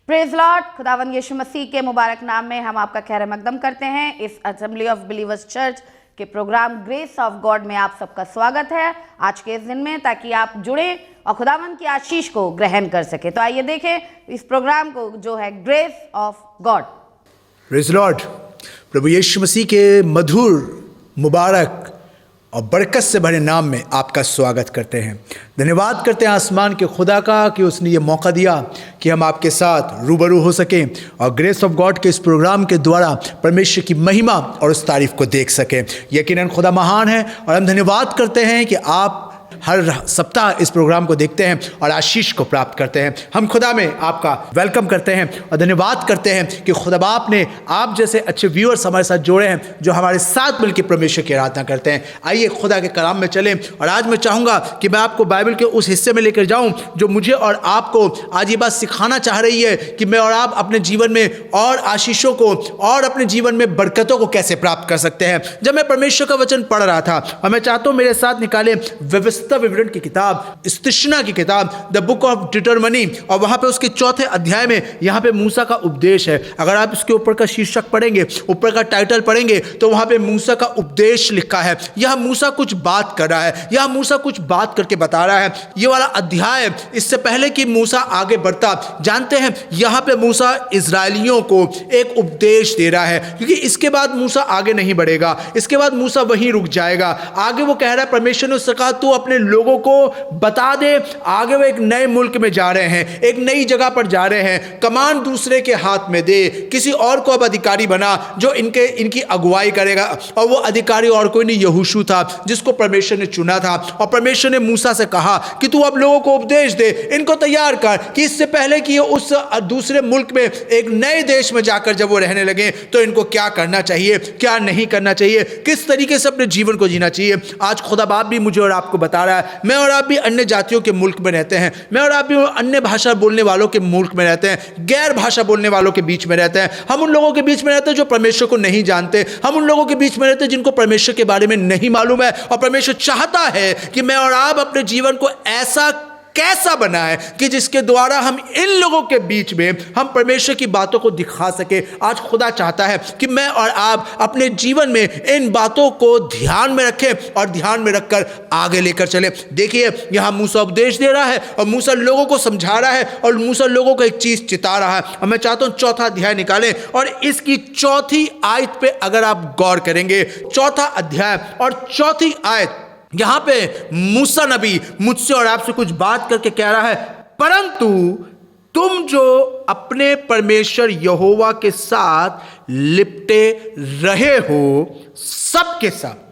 Praise Lord. खुदावंद यीशु मसीह के मुबारक नाम में हम आपका खैर मकदम करते हैं। इस असेंबली ऑफ बिलीवर्स चर्च के प्रोग्राम ग्रेस ऑफ गॉड में आप सबका स्वागत है आज के इस दिन में, ताकि आप जुड़े और खुदावंद की आशीष को ग्रहण कर सके। तो आइए देखें इस प्रोग्राम को जो है grace of God. Praise Lord. प्रभु यीशु मसीह के मधुर, मुबारक और बरकत से भरे नाम में आपका स्वागत करते हैं। धन्यवाद करते हैं आसमान के खुदा का कि उसने ये मौका दिया कि हम आपके साथ रूबरू हो सकें और ग्रेस ऑफ गॉड के इस प्रोग्राम के द्वारा परमेश्वर की महिमा और उस तारीफ को देख सकें। यकीनन खुदा महान है और हम धन्यवाद करते हैं कि आप हर सप्ताह इस प्रोग्राम को देखते हैं और आशीष को प्राप्त करते हैं। हम खुदा में आपका वेलकम करते हैं और धन्यवाद करते हैं कि खुदा बाप ने आप जैसे अच्छे व्यूअर्स हमारे साथ जोड़े हैं जो हमारे साथ मिलकर परमेश्वर की आराधना करते हैं। आइए खुदा के कलाम में चलें और आज मैं चाहूँगा कि मैं आपको बाइबल के उस हिस्से में लेकर जाऊँ जो मुझे और आपको आज ये बात सिखाना चाह रही है कि मैं और आप अपने जीवन में और आशीषों को और अपने जीवन में बरकतों को कैसे प्राप्त कर सकते हैं। जब मैं परमेश्वर का वचन पढ़ रहा था और मैं चाहता हूँ मेरे साथ निकाले व्यवस्था विवरण की किताब, स्तिशना की किताब, द बुक ऑफ डिटरमनी, और वहां पे उसके चौथे अध्याय में यहां पे मूसा का उपदेश है। अगर आप इसके ऊपर का शीर्षक पढ़ेंगे, ऊपर का टाइटल पढ़ेंगे तो वहां पे मूसा का उपदेश लिखा है। यह मूसा कुछ बात कर रहा है, यह मूसा कुछ बात करके बता रहा है। ये वाला अध्याय इससे पहले कि मूसा आगे बढ़ता, जानते हैं यहां पे मूसा इजरायलियों को एक उपदेश दे रहा है, क्योंकि इसके बाद मूसा आगे नहीं बढ़ेगा, इसके बाद मूसा वहीं रुक जाएगा। आगे वो कह रहा है, परमेश्वर ने उससे कहा तू अपने लोगों को बता दे। आगे वो एक नए मुल्क में जा रहे हैं, एक नई जगह पर जा रहे हैं। कमान दूसरे के हाथ में दे, किसी और को अब अधिकारी बना जो इनकी अगुवाई करेगा। और वो अधिकारी और कोई नहीं, यहोशू था जिसको परमेश्वर ने चुना था। और परमेश्वर ने मूसा से कहा कि तू अब लोगों को उपदेश दे, इनको तैयार कर कि इससे पहले कि ये उस दूसरे मुल्क में एक नए देश में जाकर जब वो रहने लगे तो इनको क्या करना चाहिए, क्या नहीं करना चाहिए, किस तरीके से अपने जीवन को जीना चाहिए। आज खुदा बाप भी मुझे और आपको बता रहा है। मैं और आप भी अन्य जातियों के मुल्क में रहते हैं, मैं और आप भी अन्य भाषा बोलने वालों के मुल्क में रहते हैं, गैर भाषा बोलने वालों के बीच में रहते हैं। हम उन लोगों के बीच में रहते हैं जो परमेश्वर को नहीं जानते, हम उन लोगों के बीच में रहते हैं जिनको परमेश्वर के बारे में नहीं मालूम है। और परमेश्वर चाहता है कि मैं और आप अपने जीवन को ऐसा कैसा बनाए कि जिसके द्वारा हम इन लोगों के बीच में हम परमेश्वर की बातों को दिखा सके। आज खुदा चाहता है कि मैं और आप अपने जीवन में इन बातों को ध्यान में रखें और ध्यान में रखकर आगे लेकर चलें। देखिए यहां मूसा उपदेश दे रहा है और मूसा लोगों को समझा रहा है और मूसा लोगों को एक चीज चिता रहा है। और मैं चाहता हूं चौथा अध्याय निकालें और इसकी चौथी आयत पे अगर आप गौर करेंगे, चौथा अध्याय और चौथी आयत, यहां पे मूसा नबी मुझसे और आपसे कुछ बात करके कह रहा है, परंतु तुम जो अपने परमेश्वर यहोवा के साथ लिपटे रहे हो सब के सब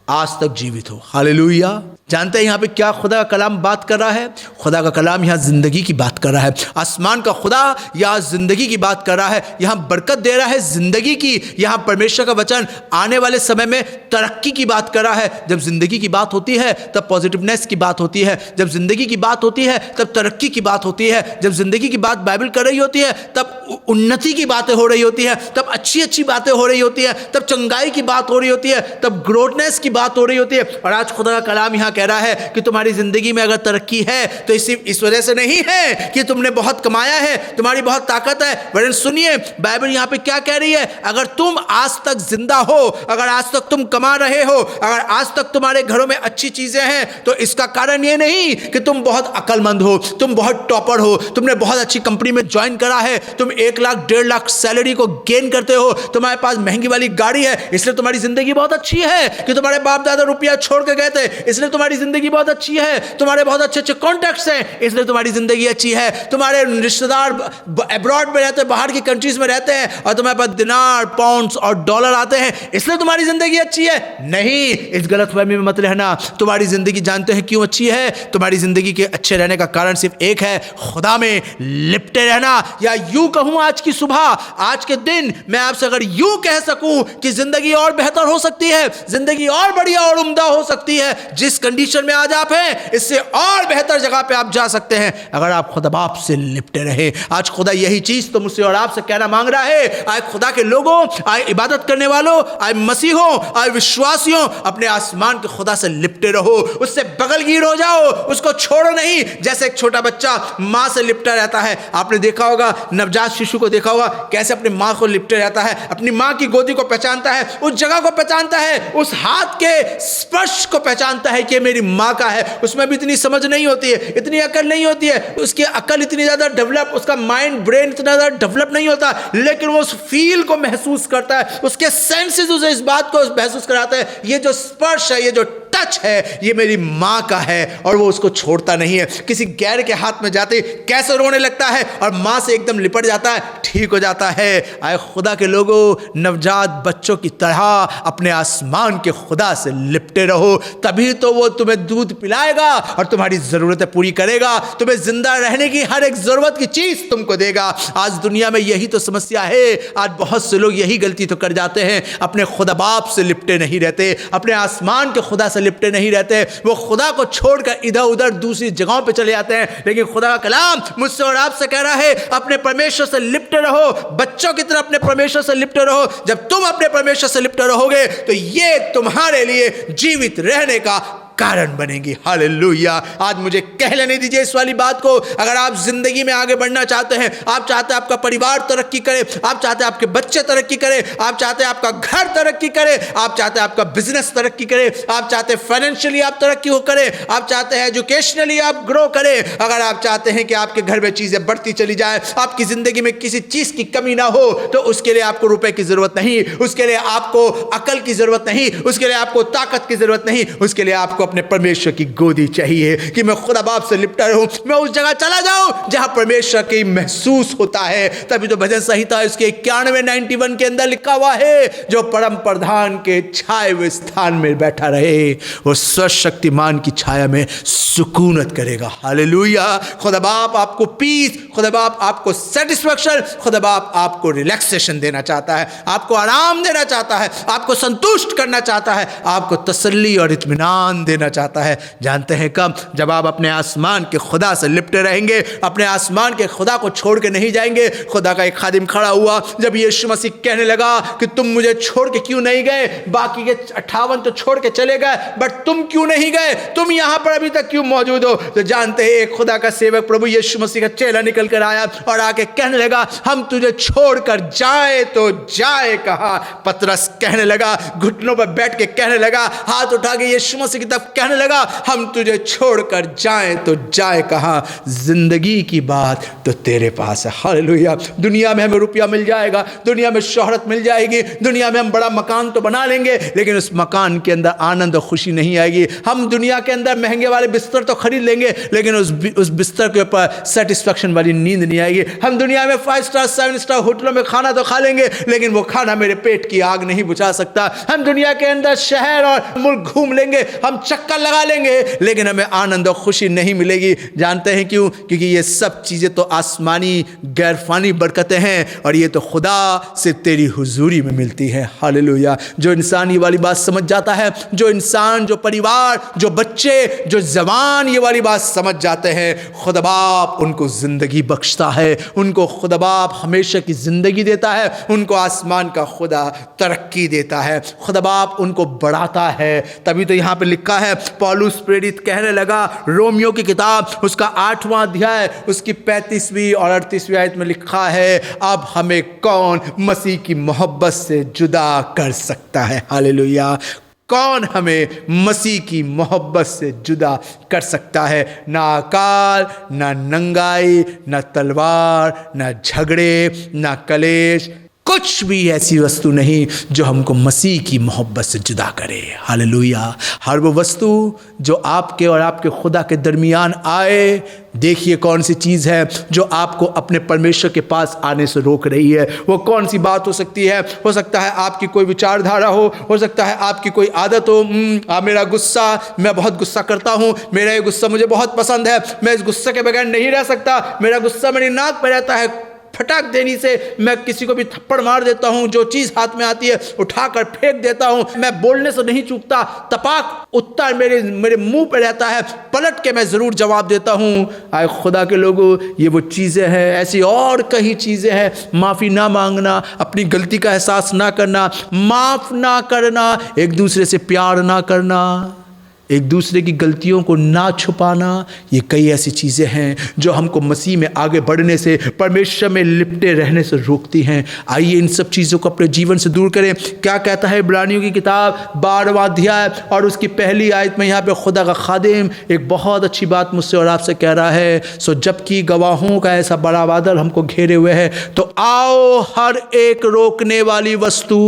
आज तक जीवित हो। हालेलुया। जानते हैं यहां पे क्या खुदा का कलाम बात कर रहा है? खुदा का कलाम यहां जिंदगी की बात कर रहा है। आसमान का खुदा यहां जिंदगी की बात कर रहा है, यहां बरकत दे रहा है जिंदगी की। यहां परमेश्वर का वचन आने वाले समय में तरक्की की बात कर रहा है। जब जिंदगी की बात होती है तब पॉजिटिवनेस की बात होती है, जब जिंदगी की बात होती है तब तरक्की की बात होती है, जब जिंदगी की बात बाइबल कर रही होती है तब उन्नति की बातें हो रही होती है, तब अच्छी अच्छी बातें हो रही होती है, तब चंगाई की बात हो रही होती है, तब ग्रोथनेस की बात हो रही होती है। और आज खुदा का कलाम यहां कह रहा है कि तुम्हारी जिंदगी में अगर तरक्की है तो इस वजह से नहीं है कि तुमने बहुत कमाया है, तुम्हारी बहुत ताकत है, वरन सुनिए बाइबल यहां पे क्या कह रही है। अगर तुम आज तक जिंदा हो, अगर आज तक तुम कमा रहे हो, अगर आज तक तुम्हारे घरों में अच्छी चीजें हैं, तो इसका कारण यह नहीं कि तुम बहुत अक्लमंद हो, तुम बहुत टॉपर हो, तुमने बहुत अच्छी कंपनी में ज्वाइन करा है, तुम 1 लाख 1.5 लाख सैलरी को गेन करते हो, तुम्हारे पास महंगी वाली गाड़ी है इसलिए तुम्हारी जिंदगी बहुत अच्छी है, कि तुम्हारे बाप दादा रुपया छोड़ के गए थे इसलिए तुम्हारी जिंदगी बहुत अच्छी है, तुम्हारे बहुत अच्छे अच्छे कॉन्टैक्ट्स हैं इसलिए तुम्हारी जिंदगी अच्छी है, तुम्हारे रिश्तेदार अब्रॉड में रहते हैं, बाहर की कंट्रीज में रहते हैं और तुम्हारे पास दिनार, पाउंड्स और डॉलर आते हैं इसलिए तुम्हारी जिंदगी अच्छी है। नहीं, इस गलतफहमी में मत रहना। तुम्हारी जिंदगी जानते हैं क्यों अच्छी है? तुम्हारी जिंदगी के अच्छे रहने का कारण सिर्फ एक है, खुदा में लिपटे रहना। या यूं कहूं आज की सुबह, आज के दिन मैं आपसे अगर यूं कह सकूं कि जिंदगी और बेहतर हो सकती है, जिंदगी और बढ़िया और उम्दा हो सकती है जिस कंडीशन में आज आप हैं, इससे और बेहतर जगह पे आप जा सकते हैं अगर आप खुदा बाप से लिपटे रहे। आज खुदा यही चीज तो मुझसे और आपसे कहना मांग रहा है। आए खुदा के लोगों, आए इबादत करने वालों, आए मसीहों, आए विश्वासियों, अपने आसमान के खुदा से लिपटे रहो, उससे बगलगीर हो जाओ, उसको छोड़ो नहीं। जैसे एक छोटा बच्चा मां से लिपटा रहता है, आपने देखा होगा, नवजात शिशु को देखा होगा कैसे अपनी मां को लिपटे रहता है, अपनी मां की गोदी को पहचानता है, उस जगह को पहचानता है, उस हाथ के स्पर्श को पहचानता है कि मेरी मां का है। उसमें भी इतनी समझ नहीं होती है, इतनी अकल नहीं होती है, उसकी अकल इतनी ज्यादा डेवलप, उसका माइंड ब्रेन इतना ज्यादा डेवलप नहीं होता, लेकिन वो उस फील को महसूस करता है, उसके सेंसेस उसे इस बात को महसूस कराते हैं, ये जो स्पर्श है, ये जो टच है, ये मेरी मां का है, और वो उसको छोड़ता नहीं है। किसी गैर के हाथ में जाते कैसे रोने लगता है और मां से एकदम लिपट जाता है, ठीक हो जाता है। आए खुदा के लोगों, नवजात बच्चों की तरह अपने आसमान के खुदा से लिपटे रहो, तभी तो वो तुम्हें दूध पिलाएगा और तुम्हारी जरूरतें पूरी करेगा, तुम्हें जिंदा रहने की हर एक जरूरत की चीज तुमको देगा। आज दुनिया में यही तो समस्या है, आज बहुत से लोग यही गलती तो कर जाते हैं, अपने खुदा बाप से लिपटे नहीं रहते, अपने आसमान के खुदा से लिपटे नहीं रहते, वो खुदा को छोड़कर इधर उधर दूसरी जगहों पे चले जाते हैं। लेकिन खुदा का कलाम मुझसे और आपसे कह रहा है, अपने परमेश्वर से लिपटे रहो, बच्चों की तरह अपने परमेश्वर से लिपटे रहो। जब तुम अपने परमेश्वर से लिपटे रहोगे तो ये तुम्हारे लिए जीवित रहने का कारण बनेगी। हालेलुया। आज मुझे कह लेने दीजिए इस वाली बात को। अगर आप जिंदगी में आगे बढ़ना चाहते हैं, आप चाहते हैं आपका परिवार तरक्की करे, आप चाहते हैं आपके बच्चे तरक्की करे, आप चाहते हैं आपका घर तरक्की करे, आप चाहते हैं आपका बिजनेस तरक्की करे, आप चाहते हैं फाइनेंशियली आप तरक्की हो करे, आप चाहते हैं एजुकेशनली आप ग्रो करें, अगर आप चाहते हैं कि आपके घर में चीजें बढ़ती चली जाए, आपकी जिंदगी में किसी चीज की कमी ना हो, तो उसके लिए आपको रुपए की जरूरत नहीं, उसके लिए आपको अकल की जरूरत नहीं, उसके लिए आपको ताकत की जरूरत नहीं, उसके लिए आपको अपने परमेश्वर की गोदी चाहिए कि मैं खुदा बाप से लिपटा रहूं, मैं उस जगह चला जाऊं जहां परमेश्वर की महसूस होता है। तभी तो भजन संहिता उसके 91 के अंदर लिखा हुआ है, जो परम प्रधान के छाए हुए स्थान में बैठा रहे, वो सर्वशक्तिमान की छाया में सुकूनत करेगा। हालेलुया। खुदा बाप आपको पीस, खुदा बाप आपको सेटिस्फैक्शन, खुदा बाप आपको रिलैक्सेशन देना चाहता है, आपको आराम देना चाहता है, आपको संतुष्ट करना चाहता है, आपको तसल्ली और इत्मीनान देना चाहता है। जानते हैं कब? जब आप अपने आसमान के खुदा से लिपटे रहेंगे, अपने आसमान के खुदा को छोड़ के नहीं जाएंगे। खुदा का एक खादिम खड़ा हुआ, जब यीशु मसीह कहने लगा कि तुम मुझे छोड़ के क्यों नहीं गए, बाकी के 58 तो छोड़ के चले गए, बट तुम क्यों नहीं गए, तुम यहां पर अभी तक क्यों मौजूद हो? तो जानते हैं एक खुदा का सेवक प्रभु यीशु मसीह का चेला निकल कर आया और आके कहने लगा, हम तुझे छोड़कर जाए तो जाए कहां? पतरस कहने लगा, घुटनों पर बैठ के कहने लगा, हाथ उठा के यीशु मसीह की तरफ कहने लगा, हम तुझे छोड़कर जाए तो जाए कहां? जिंदगी की बात तो तेरे पास है। हालेलुया। दुनिया में हमें रुपया मिल जाएगा, दुनिया में शोहरत मिल जाएगी, दुनिया में हम बड़ा मकान तो बना लेंगे, लेकिन उस मकान के अंदर आनंद और खुशी नहीं आएगी। हम दुनिया के अंदर महंगे वाले बिस्तर तो खरीद लेंगे, लेकिन उस बिस्तर के ऊपर सेटिस्फैक्शन वाली नींद नहीं आएगी। हम दुनिया में 5 स्टार 7 स्टार होटलों में खाना तो खा लेंगे, लेकिन वो खाना मेरे पेट की आग नहीं बुझा सकता। हम दुनिया के अंदर शहर और मुल्क घूम लेंगे, हम चक्कर लगा लेंगे, लेकिन हमें आनंद और खुशी नहीं मिलेगी। जानते हैं क्यों? क्योंकि ये सब चीजें तो आसमानी गैरफानी बरकतें हैं, और ये तो खुदा से तेरी हुजूरी में मिलती है। हालेलुया। जो इंसान ये वाली बात समझ जाता है, जो इंसान, जो परिवार, जो बच्चे, जो जवान ये वाली बात समझ जाते हैं, खुदा बाप उनको जिंदगी बख्शता है, उनको खुदा बाप हमेशा की जिंदगी देता है, उनको आसमान का खुदा तरक्की देता है, खुदा बाप उनको बढ़ाता है। तभी तो यहाँ पे लिखा है, पौलुस प्रेरित कहने लगा, रोमियो की किताब उसका 8वां अध्याय उसकी 35वीं और 38वीं आयत में लिखा है, अब हमें कौन मसीह की मोहब्बत से जुदा कर सकता है? हालेलुया। कौन हमें मसीह की मोहब्बत से जुदा कर सकता है? ना अकाल, ना नंगाई, ना तलवार, ना झगड़े, ना कलेश, कुछ भी ऐसी वस्तु नहीं जो हमको मसीह की मोहब्बत से जुदा करे। हालेलुया। हर वो वस्तु जो आपके और आपके खुदा के दरमियान आए, देखिए कौन सी चीज़ है जो आपको अपने परमेश्वर के पास आने से रोक रही है। वो कौन सी बात हो सकती है? हो सकता है आपकी कोई विचारधारा हो सकता है आपकी कोई आदत हो। मेरा गुस्सा, मैं बहुत गुस्सा करता हूँ, मेरा ये गुस्सा मुझे बहुत पसंद है, मैं इस गुस्से के बगैर नहीं रह सकता, मेरा गुस्सा मेरी नाक पर रहता है। फटाक देनी से मैं किसी को भी थप्पड़ मार देता हूं, जो चीज हाथ में आती है उठाकर फेंक देता हूं, मैं बोलने से नहीं चूकता, तपाक उत्तर मेरे मुंह पे रहता है, पलट के मैं जरूर जवाब देता हूं। आए खुदा के लोगों, ये वो चीजें हैं, ऐसी और कई चीजें हैं। माफी ना मांगना, अपनी गलती का एहसास ना करना, माफ ना करना, एक दूसरे से प्यार ना करना, एक दूसरे की गलतियों को ना छुपाना, ये कई ऐसी चीज़ें हैं जो हमको मसीह में आगे बढ़ने से, परमेश्वर में लिपटे रहने से रोकती हैं। आइए इन सब चीज़ों को अपने जीवन से दूर करें। क्या कहता है इब्रानियों की किताब 12वां अध्याय और उसकी पहली आयत में यहाँ पे खुदा का खादिम एक बहुत अच्छी बात मुझसे और आपसे कह रहा है। सो जबकि गवाहों का ऐसा बड़ा बादल हमको घेरे हुए है, तो आओ हर एक रोकने वाली वस्तु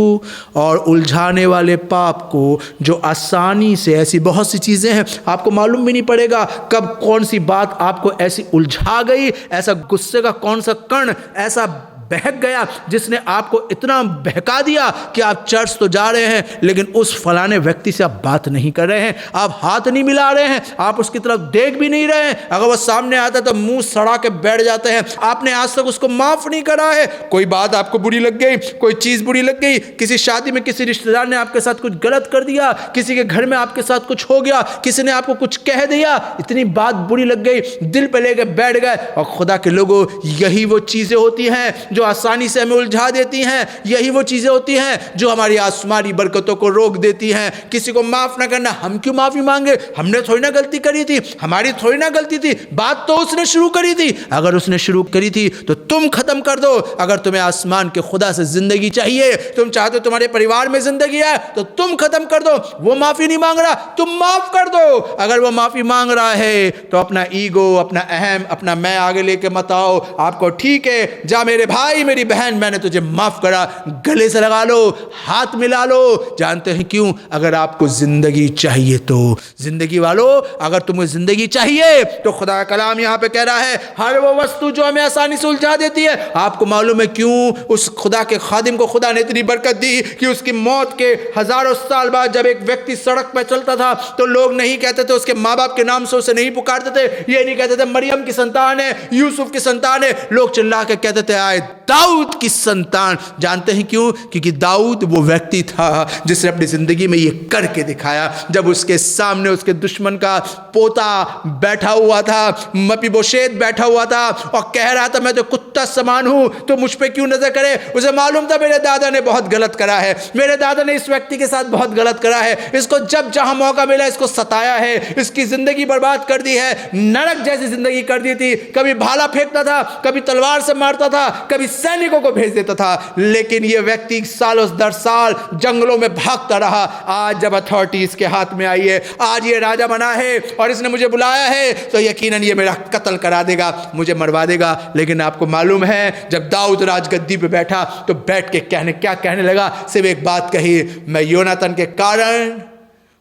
और उलझाने वाले पाप को, जो आसानी से, ऐसी बहुत सी चीजें हैं आपको मालूम भी नहीं पड़ेगा कब कौन सी बात आपको ऐसी उलझा गई, ऐसा गुस्से का कौन सा कण ऐसा बहक गया जिसने आपको इतना बहका दिया कि आप चर्च तो जा रहे हैं लेकिन उस फलाने व्यक्ति से आप बात नहीं कर रहे हैं, आप हाथ नहीं मिला रहे हैं, आप उसकी तरफ देख भी नहीं रहे हैं। अगर वो सामने आता है तो मुंह सड़ा के बैठ जाते हैं। आपने आज तक उसको माफ नहीं करा है। कोई बात आपको बुरी लग गई, कोई चीज बुरी लग गई, किसी शादी में किसी रिश्तेदार ने आपके साथ कुछ गलत कर दिया, किसी के घर में आपके साथ कुछ हो गया, किसी ने आपको कुछ कह दिया, इतनी बात बुरी लग गई, दिल पे लेके बैठ गए। और खुदा के लोगों, यही वो चीजें होती हैं जो आसानी से हमें उलझा देती हैं, यही वो चीजें होती हैं जो हमारी आसमानी बरकतों को रोक देती हैं। किसी को माफ ना करना, हम क्यों माफी मांगे? हमने थोड़ी ना गलती करी थी, हमारी थोड़ी ना गलती थी, बात तो उसने शुरू करी थी। अगर उसने शुरू करी थी तो तुम खत्म कर दो। अगर तुम्हें आसमान के खुदा से जिंदगी चाहिए, तुम चाहते हो तुम्हारे परिवार में जिंदगी है, तो तुम खत्म कर दो। वो माफी नहीं मांग रहा, तुम माफ कर दो। अगर वो माफी मांग रहा है तो अपना ईगो, अपना अहम, अपना मैं आगे लेके मत आओ। आपको ठीक है, जा मेरे भाई मेरी बहन, मैंने तुझे माफ करा, गले से लगा लो, हाथ मिला लो। जानते हैं क्यों? अगर आपको जिंदगी चाहिए तो। जिंदगी वालों, अगर तुम्हें जिंदगी चाहिए तो खुदा का कलाम यहां पे कह रहा है, हर वो वस्तु जो हमें आसानी से उलझा देती है। आपको मालूम है क्यों उस खुदा के खादिम को खुदा ने इतनी बरकत दी कि उसकी मौत के हजारों साल बाद जब एक व्यक्ति सड़क पर चलता था तो लोग नहीं कहते थे, उसके माँ बाप के नाम से उसे नहीं पुकारते थे, ये नहीं कहते थे मरियम की संतान है, यूसुफ की संतान है, लोग चिल्ला के कहते थे आए दाऊद की संतान। जानते हैं क्यों? क्योंकि दाऊद वो व्यक्ति था जिसने अपनी जिंदगी में ये करके दिखाया। जब उसके सामने उसके दुश्मन का पोता बैठा हुआ था, मपीबोशेत बैठा हुआ था और कह रहा था मैं तो कुत्ता समान हूं, तो मुझ पे क्यों नजर करे? उसे मालूम था मेरे दादा ने बहुत गलत करा है, मेरे दादा ने इस व्यक्ति के साथ बहुत गलत करा है, इसको जब जहां मौका मिला इसको सताया है, इसकी जिंदगी बर्बाद कर दी है, नरक जैसी जिंदगी कर दी थी। कभी भाला फेंकता था, कभी तलवार से मारता था, कभी सैनिकों को भेज देता था, लेकिन यह व्यक्ति सालों दर साल जंगलों में भागता रहा। आज जब अथॉरिटी इसके हाथ में आई है, आज ये राजा बना है और इसने मुझे बुलाया है, तो यकीनन ये मेरा कत्ल करा देगा, मुझे मरवा देगा। लेकिन आपको मालूम है जब दाऊद राजगद्दी पे बैठा तो बैठ के क्या कहने लगा? सिर्फ एक बात कही, मैं योनातन के कारण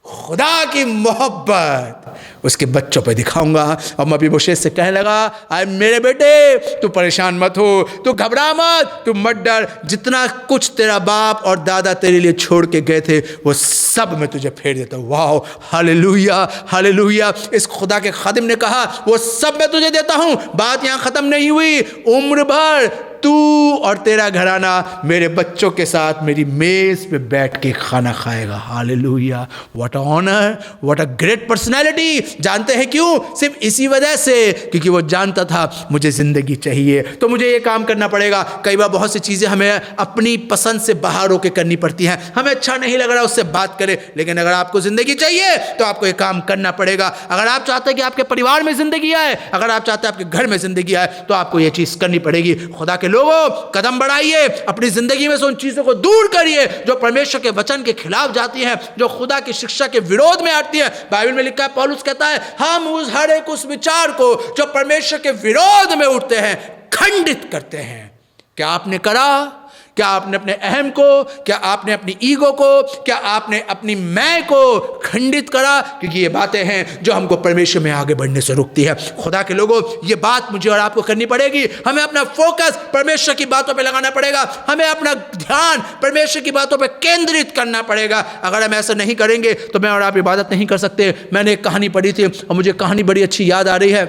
खुदा की मोहब्बत उसके बच्चों पे दिखाऊंगा। और मपीबोशेत से कहने लगा, आए मेरे बेटे, तू परेशान मत हो, तू घबरा मत, तू मत डर, जितना कुछ तेरा बाप और दादा तेरे लिए छोड़ के गए थे वो सब मैं तुझे फेर देता हूँ। वाह, हालेलुया, हालेलुया। इस खुदा के खादिम ने कहा वो सब मैं तुझे देता हूँ। बात यहाँ खत्म नहीं हुई, उम्र भर तू और तेरा घराना मेरे बच्चों के साथ मेरी मेज पे बैठ के खाना खाएगा। Hallelujah, what a honour, what a great personality. जानते हैं क्यों? सिर्फ इसी वजह से, क्योंकि वो जानता था मुझे जिंदगी चाहिए तो मुझे ये काम करना पड़ेगा। कई बार बहुत सी चीजें हमें अपनी पसंद से बाहर होकर करनी पड़ती हैं, हमें अच्छा नहीं लग रहा उससे बात करें, लेकिन अगर आपको जिंदगी चाहिए तो आपको ये काम करना पड़ेगा। अगर आप चाहते हैं कि आपके परिवार में जिंदगी आए, अगर आप चाहते हैं आपके घर में जिंदगी आए, तो आपको ये चीज करनी पड़ेगी। खुदा के लोगों, कदम बढ़ाइए, अपनी जिंदगी में से उन चीजों को दूर करिए जो परमेश्वर के वचन के खिलाफ जाती हैं, जो खुदा की शिक्षा के विरोध में आती है। बाइबल में लिखा है, पौलुस कहता है, हम उस हर एक उस विचार को जो परमेश्वर के विरोध में उठते हैं खंडित करते हैं। क्या आपने करा? क्या आपने अपने अहम को, क्या आपने अपनी ईगो को, क्या आपने अपनी मैं को खंडित करा? क्योंकि ये बातें हैं जो हमको परमेश्वर में आगे बढ़ने से रोकती है। खुदा के लोगों, ये बात मुझे और आपको करनी पड़ेगी। हमें अपना फोकस परमेश्वर की बातों पे लगाना पड़ेगा, हमें अपना ध्यान परमेश्वर की बातों पे केंद्रित करना पड़ेगा। अगर हम ऐसा नहीं करेंगे तो मैं और आप इबादत नहीं कर सकते। मैंने एक कहानी पढ़ी थी और मुझे कहानी बड़ी अच्छी याद आ रही है।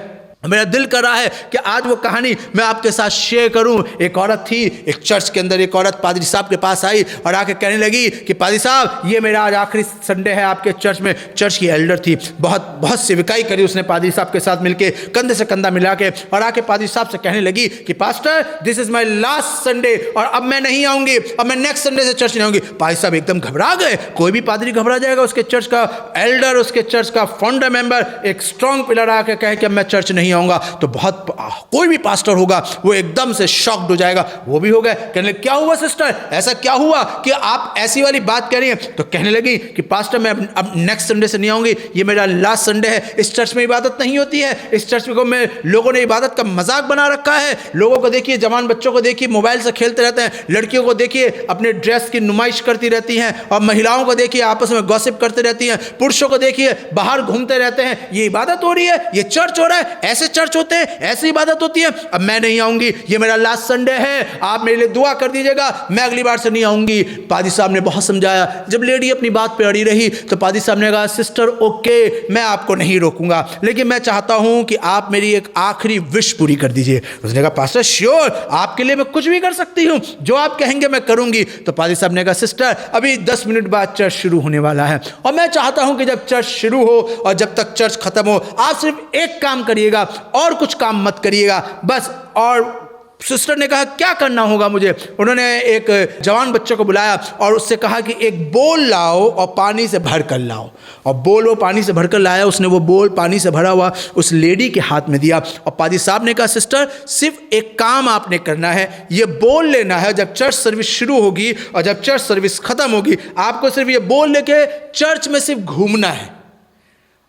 मेरा दिल कर रहा है कि आज वो कहानी मैं आपके साथ शेयर करूं। एक औरत थी, एक चर्च के अंदर एक औरत पादरी साहब के पास आई और आके कहने लगी कि पादरी साहब, ये मेरा आज आखिरी संडे है आपके चर्च में। चर्च की एल्डर थी, बहुत सेविकाई करी उसने पादरी साहब के साथ मिलके, कंधे से कंधा मिला के, और आके पादरी साहब से कहने लगी कि pastor, this is my last Sunday और अब मैं नहीं आऊंगी, अब मैं नेक्स्ट संडे से चर्च नहीं आऊंगी। पादरी साहब एकदम घबरा गए। कोई भी पादरी घबरा जाएगा। उसके चर्च का एल्डर, उसके चर्च का फाउंडर मेंबर, एक स्ट्रांग पिलर आके कहे कि अब मैं चर्च नहीं आऊंगा, तो बहुत कोई भी पास्टर होगा वो एकदम से शॉक्ड हो जाएगा। वो भी हो गए। कहने लगे, क्या हुआ सिस्टर, ऐसा क्या हुआ कि आप ऐसी वाली बात कह रही हैं? तो कहने लगी कि पास्टर, मैं अब नेक्स्ट संडे से नहीं आऊंगी, ये मेरा लास्ट संडे है। इस चर्च में इबादत नहीं होती है। इस चर्च में लोगों ने इबादत का मजाक बना रखा है। लोगों को देखिए, जवान बच्चों को देखिए मोबाइल से खेलते रहते हैं, लड़कियों को देखिए अपने ड्रेस की नुमाइश करती रहती हैं, और महिलाओं को देखिए आपस में गॉसिप करते रहती हैं, पुरुषों को देखिए बाहर घूमते रहते हैं। ये इबादत हो रही है, ये चर्च हो रहा है, ऐसे चर्च होते हैं, ऐसी इबादत होती है। अब मैं नहीं आऊंगी, ये मेरा लास्ट संडे है, आप मेरे लिए दुआ कर दीजिएगा, मैं अगली बार से नहीं आऊंगी। पादी साहब ने बहुत समझाया। जब लेडी अपनी बात पे अड़ी रही तो पादी साहब ने कहा, सिस्टर ओके, मैं आपको नहीं रोकूंगा, लेकिन मैं चाहता हूं कि आप मेरी एक आखिरी विश पूरी कर दीजिए। उसने कहा, पास्टर श्योर, आपके लिए मैं कुछ भी कर सकती हूं, जो आप कहेंगे मैं करूंगी। तो पादी साहब ने कहा, सिस्टर अभी 10 मिनट बाद चर्च शुरू होने वाला है, और मैं चाहता हूं कि जब चर्च शुरू हो और जब तक चर्च खत्म हो, आप सिर्फ एक काम करिएगा और कुछ काम मत करिएगा बस। और सिस्टर ने कहा, क्या करना होगा मुझे? उन्होंने एक जवान बच्चे को बुलाया और उससे कहा कि एक बोल लाओ और पानी से भर कर लाओ। और बोल वो पानी से भर कर लाया। उसने वो बोल पानी से भरा हुआ उस लेडी के हाथ में दिया, और पादी साहब ने कहा, सिस्टर सिर्फ एक काम आपने करना है, ये बोल लेना है। जब चर्च सर्विस शुरू होगी और जब चर्च सर्विस खत्म होगी, आपको सिर्फ ये बोल लेके चर्च में सिर्फ घूमना है,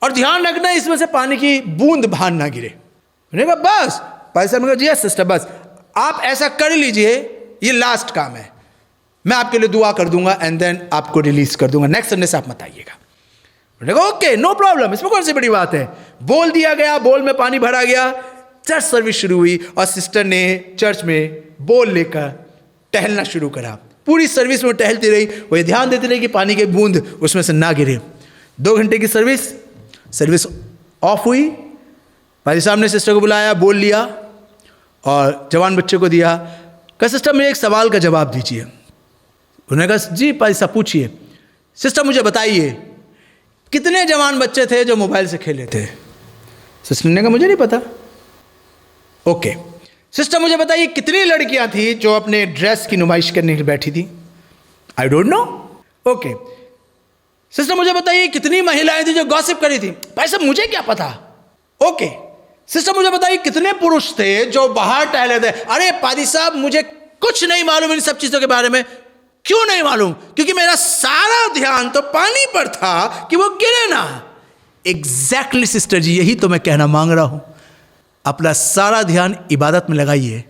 और ध्यान रखना है इसमें से पानी की बूंद बाहर ना गिरे। मैंने कहा, बस? पादी साहब ने कहा, जी सिस्टर, बस आप ऐसा कर लीजिए, ये लास्ट काम है, मैं आपके लिए दुआ कर दूंगा एंड देन आपको रिलीज कर दूंगा, नेक्स्ट संडे से आप मत आइएगा। मैंने कहा, ओके नो प्रॉब्लम, इसमें कौन सी बड़ी बात है। बोल दिया गया, बोल में पानी भरा गया, चर्च सर्विस शुरू हुई और सिस्टर ने चर्च में बोल लेकर टहलना शुरू करा। पूरी सर्विस में टहलती रही, वो ध्यान देती रही कि पानी की बूंद उसमें से ना गिरे। 2 घंटे की सर्विस ऑफ हुई। पादी साहब ने सिस्टर को बुलाया, बोल लिया और जवान बच्चे को दिया। कहा, सिस्टर मेरे एक सवाल का जवाब दीजिए। उन्होंने कहा, जी पादी साहब पूछिए। सिस्टर मुझे बताइए, कितने जवान बच्चे थे जो मोबाइल से खेले थे? सिस्टर ने कहा, मुझे नहीं पता। ओके। सिस्टर मुझे बताइए, कितनी लड़कियां थी जो अपने ड्रेस की नुमाइश करने के लिए बैठी थी? I don't know. Okay. Sister मुझे बताइए, कितनी महिलाएं थी जो गॉसिप करी थी? भाई साहब मुझे क्या पता। ओके। सिस्टर मुझे बताइए, कितने पुरुष थे जो बाहर टहले थे? अरे पादी साहब मुझे कुछ नहीं मालूम इन सब चीजों के बारे में। क्यों नहीं मालूम? क्योंकि मेरा सारा ध्यान तो पानी पर था कि वो गिरे ना। एग्जैक्टली सिस्टर जी, यही तो मैं कहना मांग रहा हूं। अपना सारा ध्यान इबादत में लगाइए।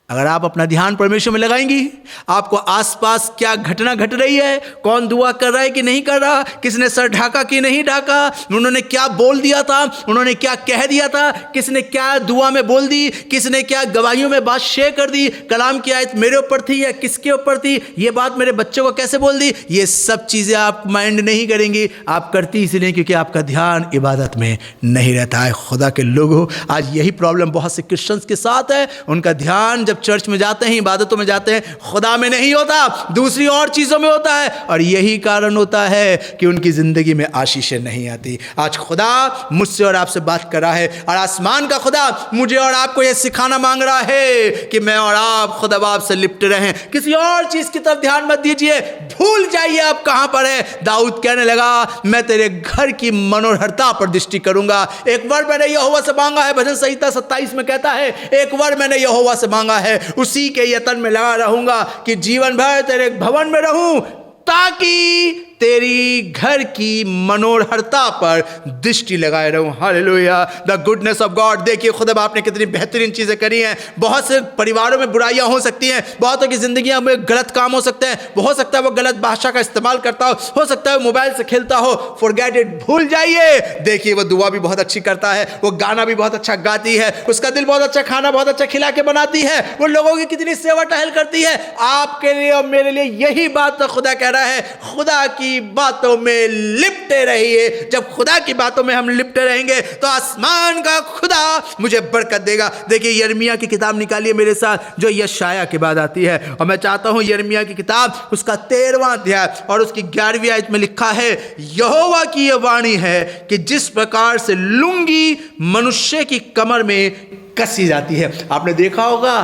अगर आप अपना ध्यान परमेश्वर में लगाएंगी, आपको आसपास क्या घटना घट रही है, कौन दुआ कर रहा है कि नहीं कर रहा, किसने सर ढाका कि नहीं ढाका, उन्होंने क्या बोल दिया था, उन्होंने क्या कह दिया था, किसने क्या दुआ में बोल दी, किसने क्या गवाहियों में बात शेयर कर दी, कलाम की आयत मेरे ऊपर थी या किसके ऊपर थी, ये बात मेरे बच्चे को कैसे बोल दी, ये सब चीज़ें आप माइंड नहीं करेंगी। आप करती इसलिए क्योंकि आपका ध्यान इबादत में नहीं रहता है। खुदा के लोगों, आज यही प्रॉब्लम बहुत से क्रिश्चियंस के साथ है। उनका ध्यान जब चर्च में जाते हैं, इबादतों में जाते हैं, खुदा में नहीं होता, दूसरी और चीजों में होता है, और यही कारण होता है कि उनकी जिंदगी में आशीषें नहीं आती। आज खुदा मुझसे और आपसे बात कर रहा है, और आसमान का खुदा मुझे और आपको यह सिखाना मांग रहा है कि मैं और आप खुदा बाप से लिपटे रहें। किसी और चीज की तरफ ध्यान मत दीजिए, भूल जाइए आप कहां पर है। दाऊद कहने लगा, मैं तेरे घर की मनोहरता पर दृष्टि करूंगा। एक वर्ड मैंने यहोवा से मांगा है, भजन संहिता 27 में कहता है, एक वर्ड मैंने यहोवा से मांगा है, उसी के यतन में लगा रहूंगा कि जीवन भर तेरे भवन में रहूं, ताकि तेरी घर की मनोहरता पर दृष्टि लगाए रहूं। Hallelujah, the goodness of God. देखिए खुदा बाप ने कितनी बेहतरीन चीजें करी हैं। बहुत से परिवारों में बुराइयां हो सकती हैं, बहुतों की जिंदगियों में गलत काम हो सकते हैं, हो सकता है वो गलत भाषा का इस्तेमाल करता हो सकता है वो मोबाइल से खेलता हो। फॉरगेट इट, भूल जाइए। देखिए वो दुआ भी बहुत अच्छी करता है, वो गाना भी बहुत अच्छा गाती है, उसका दिल बहुत अच्छा, खाना बहुत अच्छा खिला के बनाती है, वो लोगों की कितनी सेवा टहल करती है। आपके लिए और मेरे लिए यही बात तो खुदा कह रहा है। खुदा की की बातों में लिपटे रहिए। जब खुदा की बातों में हम लिपटे रहेंगे तो आसमान का खुदा मुझे बरकत देगा। देखिए यिर्मयाह की किताब निकालिए मेरे साथ, जो यशायाह के बाद आती है, और मैं चाहता हूं यिर्मयाह की किताब उसका 13वां अध्याय और उसकी 11वीं आयत में लिखा है, यहोवा की यह वाणी है कि जिस प्रकार से लुंगी मनुष्य की कमर में कसी जाती है। आपने देखा होगा,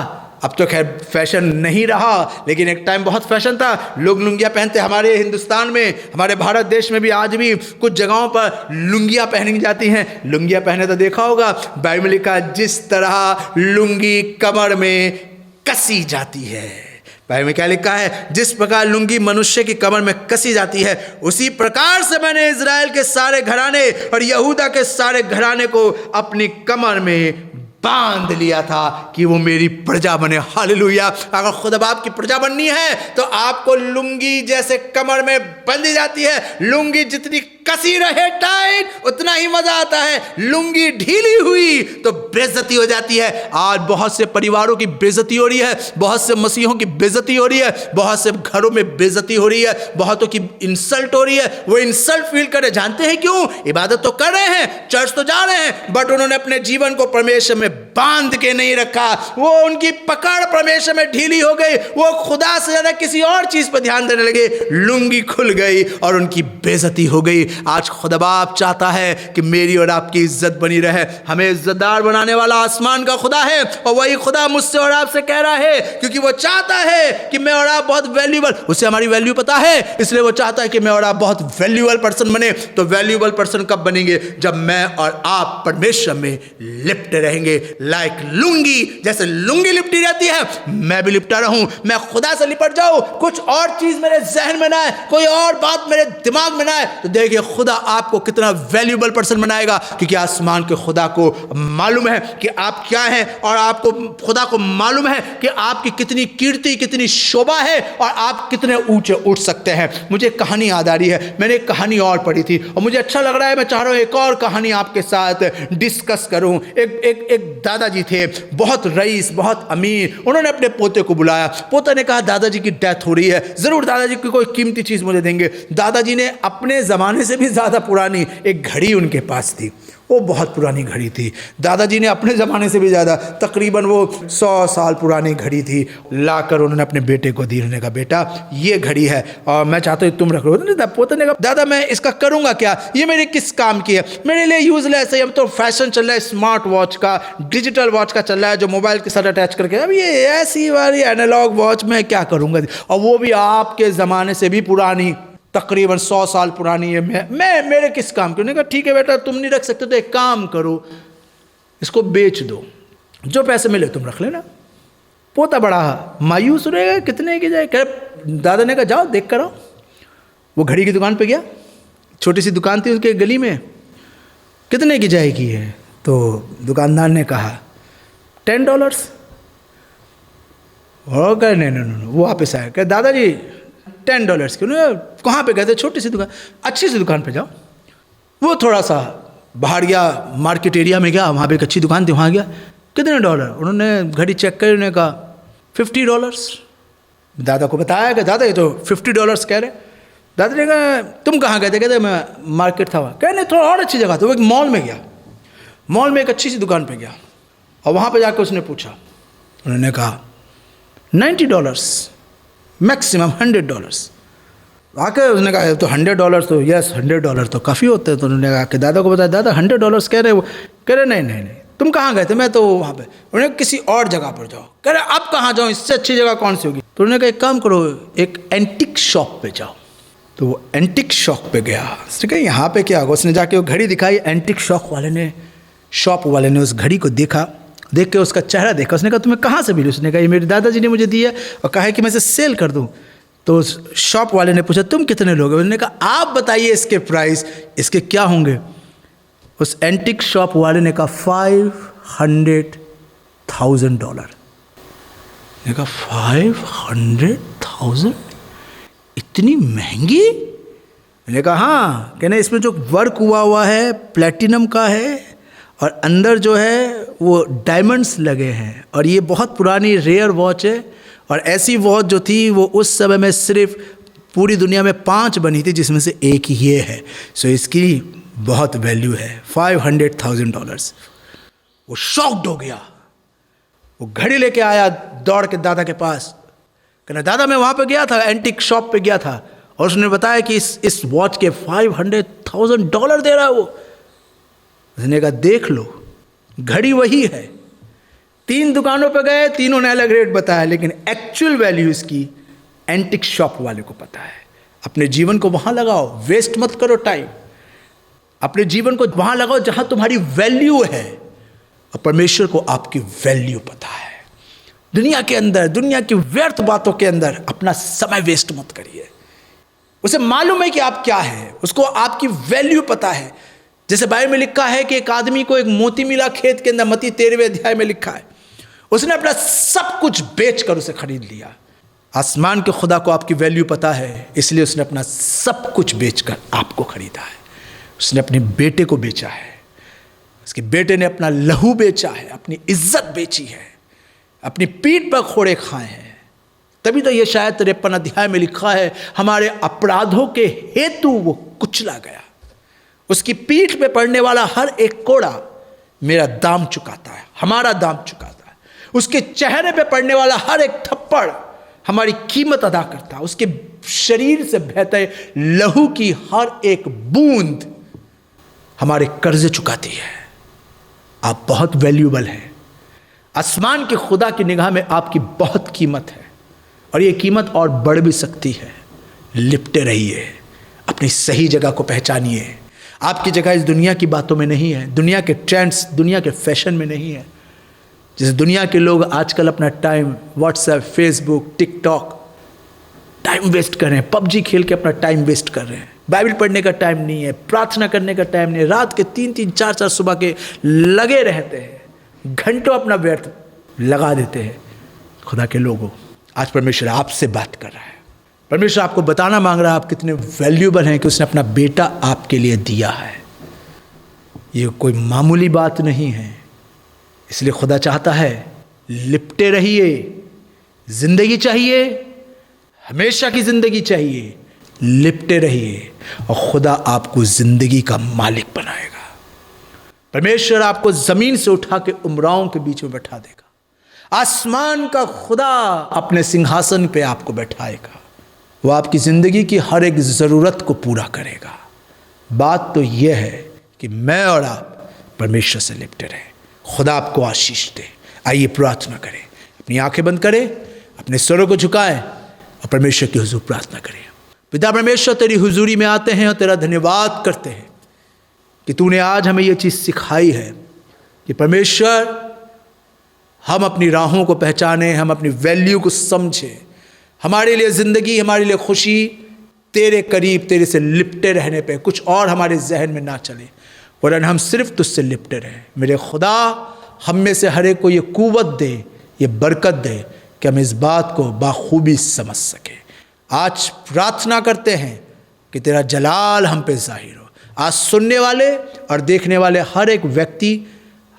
अब तो खैर फैशन नहीं रहा, लेकिन एक टाइम बहुत फैशन था, लोग लुंगियाँ पहनते। हमारे हिंदुस्तान में, हमारे भारत देश में भी आज भी कुछ जगहों पर लुंगियाँ पहनी जाती हैं। लुंगियाँ पहने तो देखा होगा, बाइबल में लिखा जिस तरह लुंगी कमर में कसी जाती है। बाइबल में क्या लिखा है? जिस प्रकार लुंगी मनुष्य की कमर में कसी जाती है, उसी प्रकार से मैंने इजराइल के सारे घराने और यहूदा के सारे घराने को अपनी कमर में बांध लिया था कि वो मेरी प्रजा बने। हालेलुया। अगर खुदा बाप की प्रजा बननी है तो आपको लुंगी जैसे कमर में बंधी जाती है। लुंगी जितनी कसी रहे टाइट, उतना ही मजा आता है। लुंगी ढीली हुई तो बेइज्जती हो जाती है। आज बहुत से परिवारों की बेइज्जती हो रही है, बहुत से मसीहों की बेइज्जती हो रही है, बहुत से घरों में बेइज्जती हो रही है, बहुतों की इंसल्ट हो रही है। वो इंसल्ट फील करे, जानते हैं क्यों? इबादत तो कर रहे हैं, चर्च तो जा रहे हैं, बट उन्होंने अपने जीवन को परमेश्वर में बांध के नहीं रखा। वो उनकी पकड़ परमेश्वर में ढीली हो गई, वो खुदा से ज्यादा किसी और चीज पर ध्यान देने लगे। लुंगी खुल गई और उनकी बेइज्जती हो गई। आज खुदा बाप चाहता है कि मेरी और आपकी इज्जत बनी रहे। हमें इज्जतदार बनाने वाला आसमान का खुदा है, और वही खुदा मुझसे और आपसे कह रहा है, क्योंकि वो चाहता है कि मैं और आप बहुत वैल्यूएबल, उसे हमारी वैल्यू पता है, इसलिए वो चाहता है कि मैं और आप बहुत वैल्यूएबल पर्सन बने। तो वैल्यूएबल पर्सन कब बनेंगे? जब मैं और आप परमेश्वर में लिपटे रहेंगे। लाइक लुंगी, जैसे लुंगी लिपटी रहती है, मैं भी लिपटा रहूं। मैं खुदा से लिपट जाऊं, कुछ और चीज मेरे जहन में ना आए, कोई और बात मेरे दिमाग में ना आए, तो देखिए खुदा आपको कितना वैल्यूएबल पर्सन बनाएगा। क्योंकि आसमान के खुदा को मालूम है कि आप क्या हैं, और आपको खुदा को मालूम है कि आपकी कितनी कीर्ति, कितनी शोभा है, और आप कितने ऊंचे उठ सकते हैं। मुझे एक कहानी याद आ रही है, मैंने एक कहानी और पढ़ी थी और मुझे अच्छा लग रहा है। मैं चाह रहा हूं एक और कहानी आपके साथ डिस्कस करूं। एक दादाजी थे, बहुत रईस, बहुत अमीर। उन्होंने अपने पोते को बुलाया। पोते ने कहा दादाजी की डेथ हो रही है, जरूर दादाजी की कोई कीमती चीज मुझे देंगे। दादाजी ने अपने जमाने से भी ज्यादा पुरानी एक घड़ी उनके पास थी। वो बहुत पुरानी घड़ी थी। दादाजी ने अपने ज़माने से भी ज़्यादा, तकरीबन वो 100 साल पुरानी घड़ी थी, लाकर उन्होंने अपने बेटे को दी। उन्होंने कहा बेटा ये घड़ी है और मैं चाहता हूँ तुम रख लो। पोते ने कहा दादा मैं इसका करूँगा क्या, ये मेरे किस काम की है, मेरे लिए यूजलेस है। अब तो फैशन चल रहा है स्मार्ट वॉच का, डिजिटल वॉच का चल रहा है, जो मोबाइल के साथ अटैच करके। अब ये ऐसी वाली एनालॉग वॉच में क्या करूँगा, और वो भी आपके ज़माने से भी पुरानी, तकरीबन 100 साल पुरानी है। मैं मेरे किस काम की? उन्होंने कहा ठीक है बेटा तुम नहीं रख सकते तो एक काम करो, इसको बेच दो, जो पैसे मिले तुम रख लेना। पोता बड़ा मायूस रहेगा, कितने की जाए? कह दादा ने कहा जाओ देख कर आओ। वो घड़ी की दुकान पे गया, छोटी सी दुकान थी उसके गली में, कितने की जाएगी है? तो दुकानदार ने कहा $10। और कह नहीं, वो वापस आया, कह दादाजी $10 की। कहाँ पे गए थे? छोटी सी दुकान, अच्छी सी दुकान पे जाओ। वो थोड़ा सा बाहर गया, मार्केट एरिया में गया, वहाँ पे एक अच्छी दुकान थी, वहाँ गया। कितने $? उन्होंने घड़ी चेक कर, उन्होंने कहा $50। दादा को बताया कि दादा ये तो $50 कह रहे। दादा ने कहा तुम कहाँ गए थे? कहते मैं मार्केट था वहाँ। कह नहीं थोड़ा और अच्छी जगह था। वो एक मॉल में गया, मॉल में एक अच्छी सी दुकान पर गया और वहाँ पर जाकर उसने पूछा। उन्होंने कहा $90, मैक्सिमम $100। आके उसने कहा तो $100 तो यस $100 तो काफ़ी होते हैं। तो उन्होंने कहा कि दादा को बताया दादा $100 कह रहे। वो कह रहे नहीं तुम कहाँ गए थे? मैं तो वहाँ पे। उन्होंने किसी और जगह पर जाओ। कह रहे अब कहाँ जाऊँ, इससे अच्छी जगह कौन सी होगी? तो उन्होंने कहा एक काम करो, एक एंटिक शॉप पे जाओ। तो वो एंटिक शॉप पे गया। उसने कहा यहाँ पे क्या होगा? उसने जाके वो घड़ी दिखाई। एंटिक शॉप वाले ने उस घड़ी को देखा, देख के उसका चेहरा देखा। उसने कहा तुम्हें कहाँ से मिली? उसने कहा ये मेरे दादाजी ने मुझे दी है और कहा है कि मैं इसे सेल कर दूँ। तो उस शॉप वाले ने पूछा तुम कितने लोगे? उन्होंने कहा आप बताइए इसके प्राइस, इसके क्या होंगे? उस एंटिक शॉप वाले ने कहा $500,000। ने कहा 500,000 इतनी महंगी? मैंने कहा हाँ। कहने इसमें जो वर्क हुआ है प्लेटिनम का है और अंदर जो है वो डायमंड्स लगे हैं, और ये बहुत पुरानी रेयर वॉच है। और ऐसी वॉच जो थी वो उस समय में सिर्फ पूरी दुनिया में 5 बनी थी जिसमें से एक ये है। सो इसकी बहुत वैल्यू है, $500,000। वो शॉक्ड हो गया। वो घड़ी लेके आया दौड़ के दादा के पास, कहना दादा मैं वहाँ पे गया था, एंटीक शॉप पे गया था, और उसने बताया कि इस वॉच के $500,000 दे रहा है वो। उसने कहा देख लो, घड़ी वही है। 3 दुकानों पे गए, तीनों ने अलग रेट बताया, लेकिन एक्चुअल वैल्यू इसकी एंटीक शॉप वाले को पता है। अपने जीवन को वहाँ लगाओ, वेस्ट मत करो टाइम। अपने जीवन को वहाँ लगाओ जहाँ तुम्हारी वैल्यू है, और परमेश्वर को आपकी वैल्यू पता है। दुनिया के अंदर, दुनिया की व्यर्थ बातों के अंदर अपना समय वेस्ट मत करिए। उसे मालूम है कि आप क्या है, उसको आपकी वैल्यू पता है। जैसे बाइबल में लिखा है कि एक आदमी को एक मोती मिला खेत के अंदर, मत्ती 13वें अध्याय में लिखा है, उसने अपना सब कुछ बेचकर उसे खरीद लिया। आसमान के खुदा को आपकी वैल्यू पता है, इसलिए उसने अपना सब कुछ बेचकर आपको खरीदा है। उसने अपने बेटे को बेचा है, उसके बेटे ने अपना लहू बेचा है, अपनी इज्जत बेची है, अपनी पीठ पर खोड़े खाए हैं। तभी तो ये शायद 53 अध्याय में लिखा है, हमारे अपराधों के हेतु वो कुचला गया। उसकी पीठ पे पड़ने वाला हर एक कोड़ा मेरा दाम चुकाता है, हमारा दाम चुकाता है। उसके चेहरे पे पड़ने वाला हर एक थप्पड़ हमारी कीमत अदा करता है। उसके शरीर से बहते लहू की हर एक बूंद हमारे कर्जे चुकाती है। आप बहुत वैल्यूबल हैं। आसमान के खुदा की निगाह में आपकी बहुत कीमत है, और ये कीमत और बढ़ भी सकती है। लिपटे रहिए, अपनी सही जगह को पहचानिए। आपकी जगह इस दुनिया की बातों में नहीं है, दुनिया के ट्रेंड्स, दुनिया के फैशन में नहीं है। जैसे दुनिया के लोग आजकल अपना time WhatsApp, Facebook, TikTok time waste कर रहे हैं, पबजी खेल के अपना टाइम वेस्ट कर रहे हैं। बाइबल पढ़ने का टाइम नहीं है, प्रार्थना करने का टाइम नहीं है। रात के 3-3, 4-4 सुबह के लगे रहते हैं, घंटों अपना व्यर्थ लगा देते हैं। खुदा के लोगों, आज परमेश्वर आपसे बात कर रहा है। परमेश्वर आपको बताना मांग रहा है आप कितने वैल्यूबल हैं कि उसने अपना बेटा आपके लिए दिया है। ये कोई मामूली बात नहीं है। इसलिए खुदा चाहता है लिपटे रहिए। जिंदगी चाहिए, हमेशा की जिंदगी चाहिए, लिपटे रहिए और खुदा आपको जिंदगी का मालिक बनाएगा। परमेश्वर आपको जमीन से उठा के उमराओं के बीच में बैठा देगा। आसमान का खुदा अपने सिंहासन पे आपको बैठाएगा। वो आपकी जिंदगी की हर एक जरूरत को पूरा करेगा। बात तो यह है कि मैं और आप परमेश्वर से लिपटे रहें। खुदा आपको आशीष दे। आइए प्रार्थना करें। अपनी आंखें बंद करें, अपने स्वरों को झुकाएं और परमेश्वर की हुजूर प्रार्थना करें। पिता परमेश्वर, तेरी हुजूरी में आते हैं और तेरा धन्यवाद करते हैं कि तूने आज हमें यह चीज़ सिखाई है कि परमेश्वर हम अपनी राहों को पहचानें, हम अपनी वैल्यू को समझें। हमारे लिए ज़िंदगी, हमारे लिए खुशी तेरे करीब, तेरे से लिपटे रहने पे, कुछ और हमारे जहन में ना चले, वरन हम सिर्फ तुझसे लिपटे रहें। मेरे खुदा, हम में से हर एक को ये कुव्वत दे, ये बरकत दे कि हम इस बात को बाखूबी समझ सकें। आज प्रार्थना करते हैं कि तेरा जलाल हम पे जाहिर हो। आज सुनने वाले और देखने वाले हर एक व्यक्ति,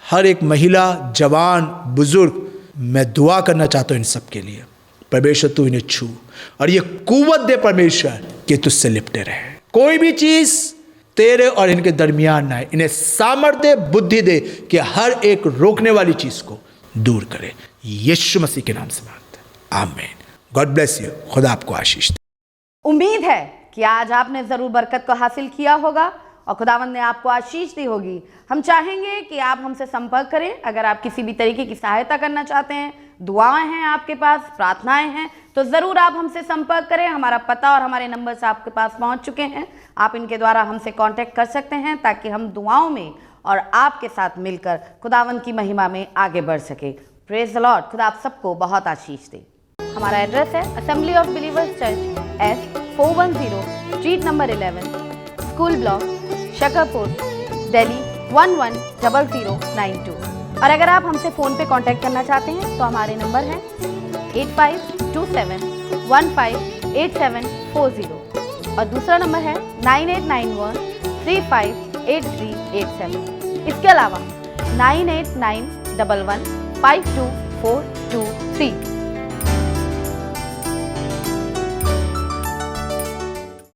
हर एक महिला, जवान, बुजुर्ग, मैं दुआ करना चाहता हूँ इन सब के लिए। परमेश्वर तू इन्हें छू और ये कुव्वत दे परमेश्वर कि तुझसे लिपटे रहे। कोई भी चीज़ तेरे और इनके दरमियान ना है। इन्हें सामर्थ्य, बुद्धि दे कि हर एक रोकने वाली चीज़ को दूर करे। यीशु मसीह के नाम से मांगते हैं, आमीन। God bless you. खुदा आपको आशीष दे। उम्मीद है कि आज आपने ज़रूर बरकत को हासिल किया होगा और खुदावंद ने आपको आशीष दी होगी। हम चाहेंगे कि आप हमसे संपर्क करें। अगर आप किसी भी तरीके की सहायता करना चाहते हैं, दुआएं हैं आपके पास, प्रार्थनाएं हैं, तो ज़रूर आप हमसे संपर्क करें। हमारा पता और हमारे नंबर्स आपके पास पहुंच चुके हैं। आप इनके द्वारा हमसे कांटेक्ट कर सकते हैं ताकि हम दुआओं में और आपके साथ मिलकर खुदावंद की महिमा में आगे बढ़ सके। Praise the Lord. खुदा आप सबको बहुत आशीष दे। हमारा एड्रेस है assembly of believers church, S410 street number 11, school block, Shakarpur, Delhi 110092। और अगर आप हमसे फ़ोन पे कांटेक्ट करना चाहते हैं तो हमारे नंबर हैं 8527158740 और दूसरा नंबर है 9891358387। इसके अलावा 9891152423